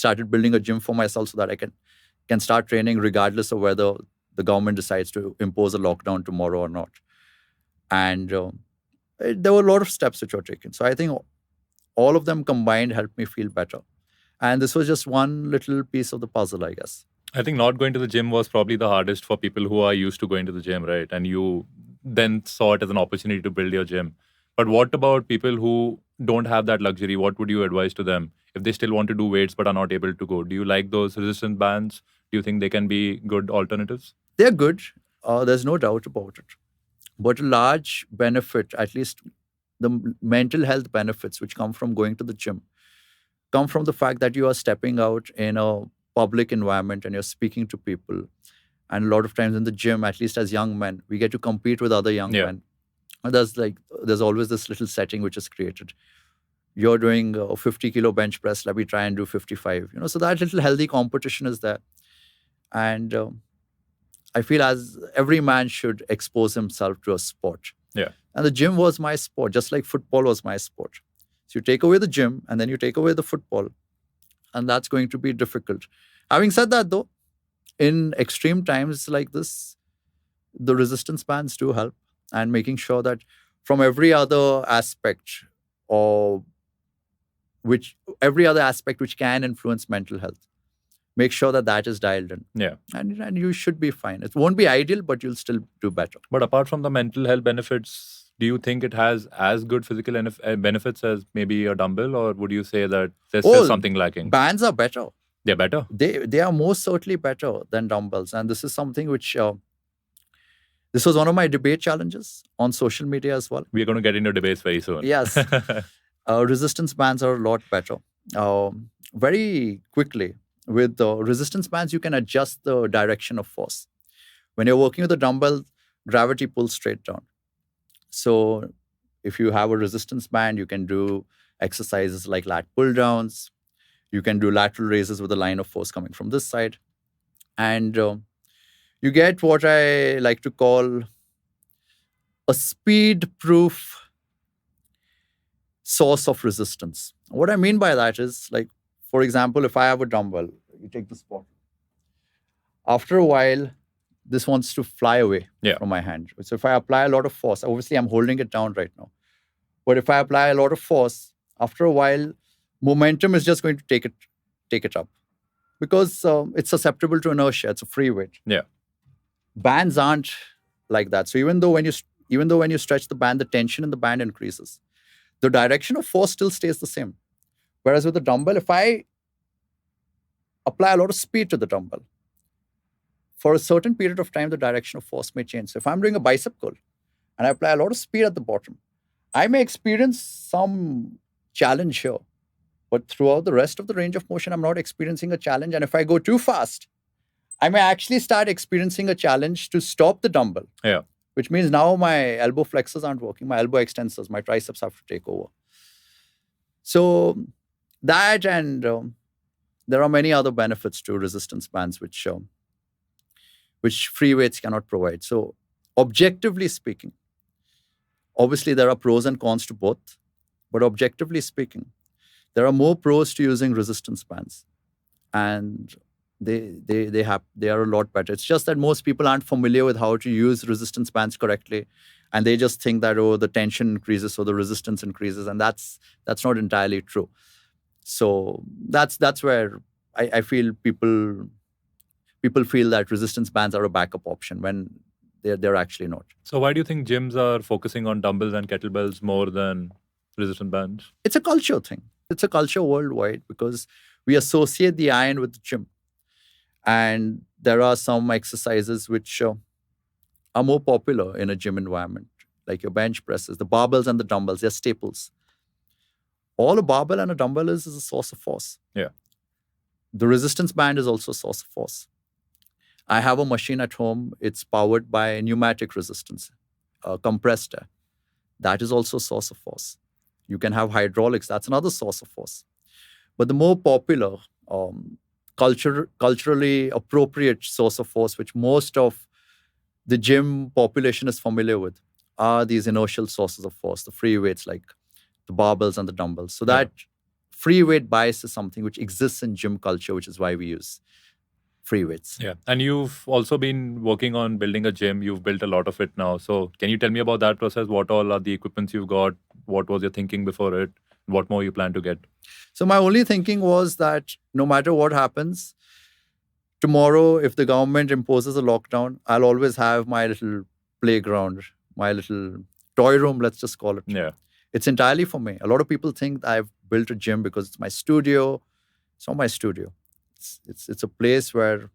started building a gym for myself so that I can start training regardless of whether the government decides to impose a lockdown tomorrow or not. And there were a lot of steps which were taken. So I think all of them combined helped me feel better. And this was just one little piece of the puzzle, I guess. I think not going to the gym was probably the hardest for people who are used to going to the gym, right? And you then saw it as an opportunity to build your gym. But what about people who don't have that luxury? What would you advise to them if they still want to do weights but are not able to go? Do you like those resistance bands? Do you think they can be good alternatives? They're good. There's no doubt about it. But a large benefit, at least the mental health benefits which come from going to the gym, come from the fact that you are stepping out in a public environment and you're speaking to people. And a lot of times in the gym, at least as young men, we get to compete with other young men. And there's always this little setting which is created. You're doing a 50 kilo bench press, let me try and do 55. So that little healthy competition is there. And I feel as every man should expose himself to a sport. Yeah. And the gym was my sport, just like football was my sport. So you take away the gym and then you take away the football. And that's going to be difficult. Having said that, though, in extreme times like this, the resistance bands do help. And making sure that from every other aspect which can influence mental health, make sure that is dialed in. Yeah. And you should be fine. It won't be ideal, but you'll still do better. But apart from the mental health benefits, do you think it has as good physical benefits as maybe a dumbbell, or would you say that there's still something lacking? Bands are better. They're better? They are most certainly better than dumbbells. And this is something which... this was one of my debate challenges on social media as well. We're going to get into debates very soon. Yes. Resistance bands are a lot better. Very quickly, with resistance bands, you can adjust the direction of force. When you're working with a dumbbell, gravity pulls straight down. So if you have a resistance band, you can do exercises like lat pull downs. You can do lateral raises with a line of force coming from this side. And you get what I like to call a speed-proof source of resistance. What I mean by that is, like, for example, if I have a dumbbell, you take this bottle. After a while, this wants to fly away from my hand. So if I apply a lot of force, obviously I'm holding it down right now. But if I apply a lot of force, after a while, momentum is just going to take it up. Because it's susceptible to inertia. It's a free weight. Yeah. Bands aren't like that. So even though when you stretch the band, the tension in the band increases. The direction of force still stays the same. Whereas with the dumbbell, if I apply a lot of speed to the dumbbell, for a certain period of time, the direction of force may change. So if I'm doing a bicep curl and I apply a lot of speed at the bottom, I may experience some challenge here. But throughout the rest of the range of motion, I'm not experiencing a challenge. And if I go too fast, I may actually start experiencing a challenge to stop the dumbbell. Yeah. Which means now my elbow flexors aren't working, my elbow extensors, my triceps have to take over. So that, and there are many other benefits to resistance bands which free weights cannot provide. So objectively speaking, obviously there are pros and cons to both, but objectively speaking, there are more pros to using resistance bands. And they are a lot better. It's just that most people aren't familiar with how to use resistance bands correctly, and they just think that the tension increases, so the resistance increases, and that's not entirely true. So that's where I feel people feel that resistance bands are a backup option when they're actually not. So why do you think gyms are focusing on dumbbells and kettlebells more than resistance bands? It's a culture thing. It's a culture worldwide because we associate the iron with the gym. And there are some exercises which are more popular in a gym environment, like your bench presses, the barbells and the dumbbells, they're staples. All a barbell and a dumbbell is a source of force. Yeah. The resistance band is also a source of force. I have a machine at home. It's powered by pneumatic resistance, compressed air. That is also a source of force. You can have hydraulics. That's another source of force. But the more popular, culturally appropriate source of force, which most of the gym population is familiar with, are these inertial sources of force, the free weights like the barbells and the dumbbells. So that free weight bias is something which exists in gym culture, which is why we use free weights. Yeah. And you've also been working on building a gym. You've built a lot of it now. So can you tell me about that process? What all are the equipments you've got? What was your thinking before it? What more you plan to get? So my only thinking was that no matter what happens, tomorrow, if the government imposes a lockdown, I'll always have my little playground, my little toy room, let's just call it. Yeah. It's entirely for me. A lot of people think I've built a gym because it's my studio. It's not my studio. It's a place where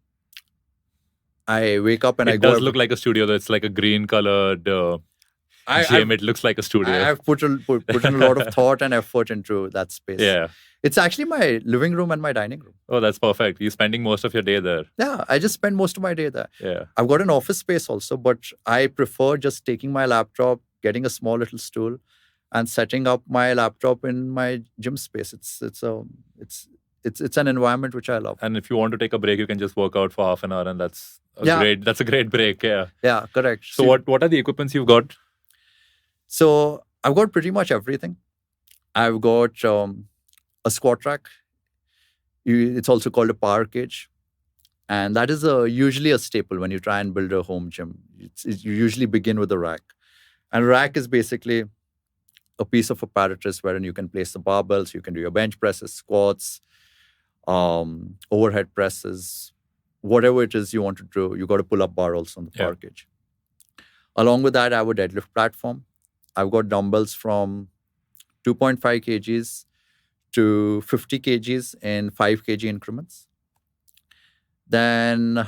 I wake up and I It go. does look like a studio. Though. It's like a green colored gym. It looks like a studio. I've put in a lot of thought and effort into that space. Yeah. It's actually my living room and my dining room. Oh, that's perfect. You're spending most of your day there. Yeah, I just spend most of my day there. Yeah. I've got an office space also, but I prefer just taking my laptop, getting a small little stool, and setting up my laptop in my gym space. It's an environment which I love. And if you want to take a break, you can just work out for half an hour, and that's a great break. Yeah. Yeah, correct. So what are the equipments you've got? So I've got pretty much everything. I've got a squat rack. It's also called a power cage. And that is usually a staple when you try and build a home gym. You usually begin with a rack. And a rack is basically a piece of apparatus wherein you can place the barbells, you can do your bench presses, squats, overhead presses, whatever it is you want to do. You got a pull-up bar also on the power cage. Along with that, I have a deadlift platform. I've got dumbbells from 2.5 kgs to 50 kgs in 5 kg increments. Then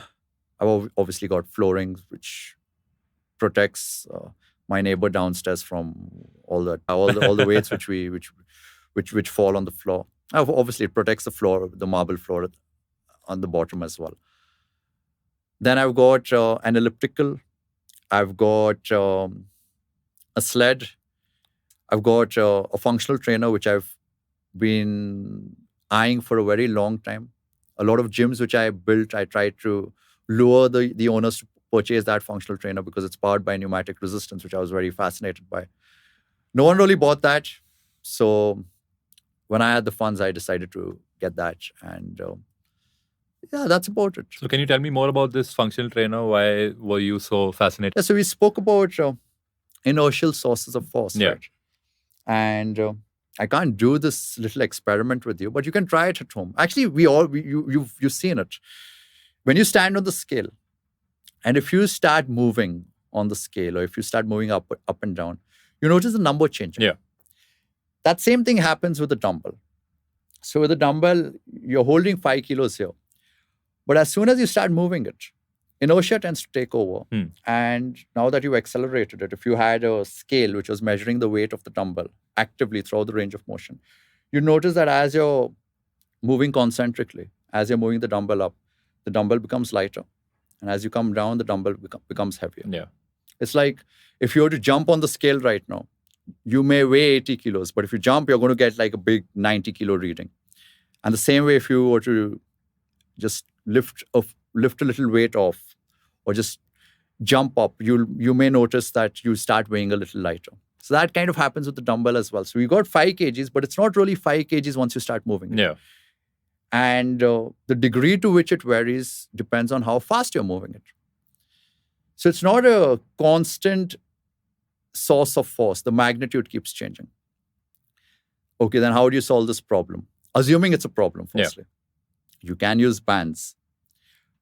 I've obviously got flooring, which protects my neighbor downstairs from all the weights which fall on the floor. Obviously, it protects the floor, the marble floor on the bottom as well. Then I've got an elliptical. I've got a sled. I've got a functional trainer, which I've been eyeing for a very long time. A lot of gyms which I built, I tried to lure the owners to purchase that functional trainer because it's powered by pneumatic resistance, which I was very fascinated by. No one really bought that. So when I had the funds, I decided to get that. And yeah, that's about it. So can you tell me more about this functional trainer? Why were you so fascinated? Yeah, so we spoke about inertial sources of force, Yeah. right? And I can't do this little experiment with you, but you can try it at home. Actually, you've seen it. When you stand on the scale, and if you start moving on the scale, or if you start moving up and down, you notice the number changing. Yeah. That same thing happens with the dumbbell. So with the dumbbell, you're holding 5 kilos here. But as soon as you start moving it, inertia tends to take over. And now that you've accelerated it, if you had a scale which was measuring the weight of the dumbbell actively throughout the range of motion, you notice that as you're moving concentrically, as you're moving the dumbbell up, the dumbbell becomes lighter. And as you come down, the dumbbell becomes heavier. Yeah. It's like if you were to jump on the scale right now, you may weigh 80 kilos, but if you jump, you're going to get like a big 90 kilo reading. And the same way, if you were to just lift a little weight off or just jump up, you may notice that you start weighing a little lighter. So that kind of happens with the dumbbell as well. So we got 5 kgs, but it's not really 5 kgs once you start moving. Yeah. And the degree to which it varies depends on how fast you're moving it. So it's not a constant source of force. The magnitude keeps changing. Okay, then how do you solve this problem? Assuming it's a problem, firstly. Yeah. You can use bands.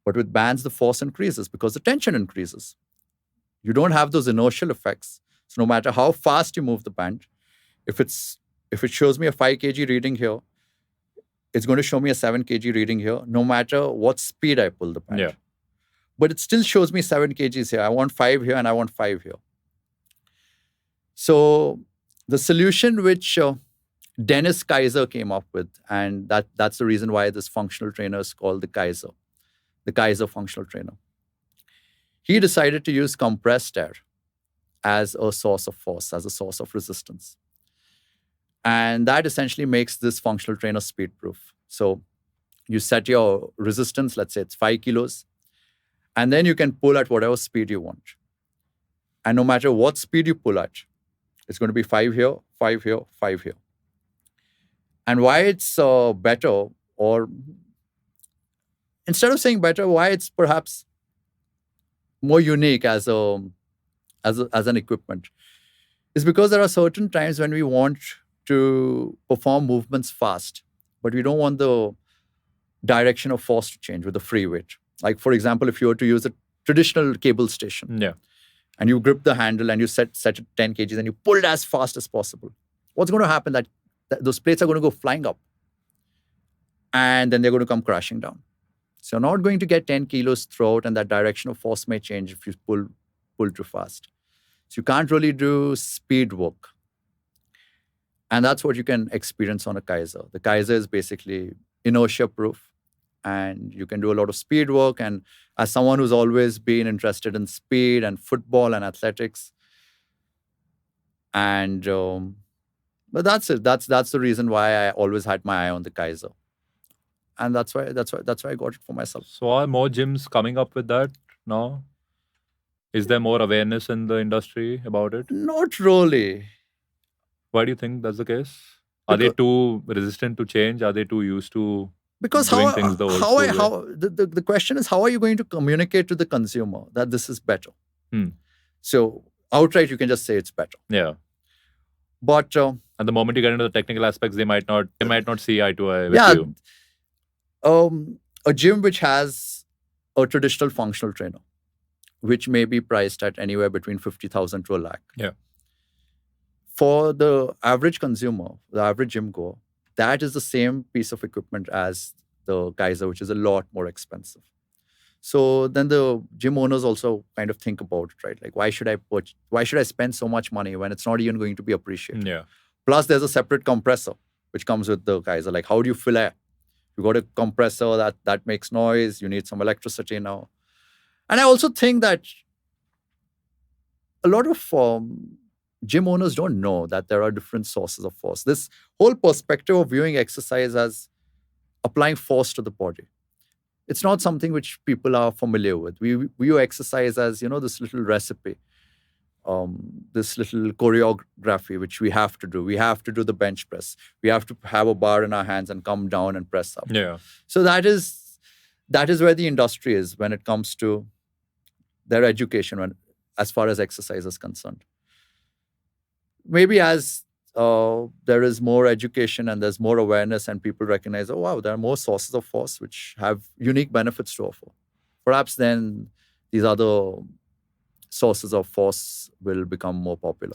But with bands, the force increases because the tension increases. You don't have those inertial effects. So no matter how fast you move the band, if it shows me a 5 kg reading here, it's going to show me a 7 kg reading here, no matter what speed I pull the band. Yeah. But it still shows me 7 kgs here. I want 5 here and I want 5 here. So the solution which Dennis Kaiser came up with, and that's the reason why this functional trainer is called the Kaiser functional trainer. He decided to use compressed air as a source of force, as a source of resistance. And that essentially makes this functional trainer speed-proof. So you set your resistance, let's say it's 5 kilos, and then you can pull at whatever speed you want. And no matter what speed you pull at, it's going to be 5 here, 5 here, 5 here. And why it's better, or instead of saying better, why it's perhaps more unique as an equipment, is because there are certain times when we want to perform movements fast, but we don't want the direction of force to change with the free weight. Like, for example, if you were to use a traditional cable station Yeah. and you grip the handle and you set it 10 kgs and you pull it as fast as possible, what's going to happen? That those plates are going to go flying up and then they're going to come crashing down. So you're not going to get 10 kilos throughout, and that direction of force may change if you pull too fast. So you can't really do speed work. And that's what you can experience on a Kaiser. The Kaiser is basically inertia proof, and you can do a lot of speed work. And as someone who's always been interested in speed and football and athletics, and but that's it. That's the reason why I always had my eye on the Kaiser, and that's why I got it for myself. So are more gyms coming up with that now? Is there more awareness in the industry about it? Not really. Why do you think that's the case? Are they Because, too resistant to change? Are they too used to because doing things the old school way? the question is, how are you going to communicate to the consumer that this is better? So outright you can just say it's better. Yeah. But And the moment you get into the technical aspects, they might not see eye to eye with yeah, you. A gym which has a traditional functional trainer, which may be priced at anywhere between 50,000 to a lakh. Yeah. For the average consumer, the average gym goer, that is the same piece of equipment as the Kaiser, which is a lot more expensive. So then the gym owners also kind of think about it, right? Like, why should I spend so much money when it's not even going to be appreciated? Yeah. Plus, there's a separate compressor which comes with the Kaiser. Like, how do you fill air? You got a compressor that makes noise. You need some electricity now. And I also think that a lot of gym owners don't know that there are different sources of force. This whole perspective of viewing exercise as applying force to the body, it's not something which people are familiar with. We view exercise as, this little recipe, this little choreography which we have to do. We have to do the bench press. We have to have a bar in our hands and come down and press up. Yeah. So that is where the industry is when it comes to their education, as far as exercise is concerned. Maybe as there is more education and there's more awareness and people recognize, oh, wow, there are more sources of force which have unique benefits to offer. Perhaps then these other sources of force will become more popular.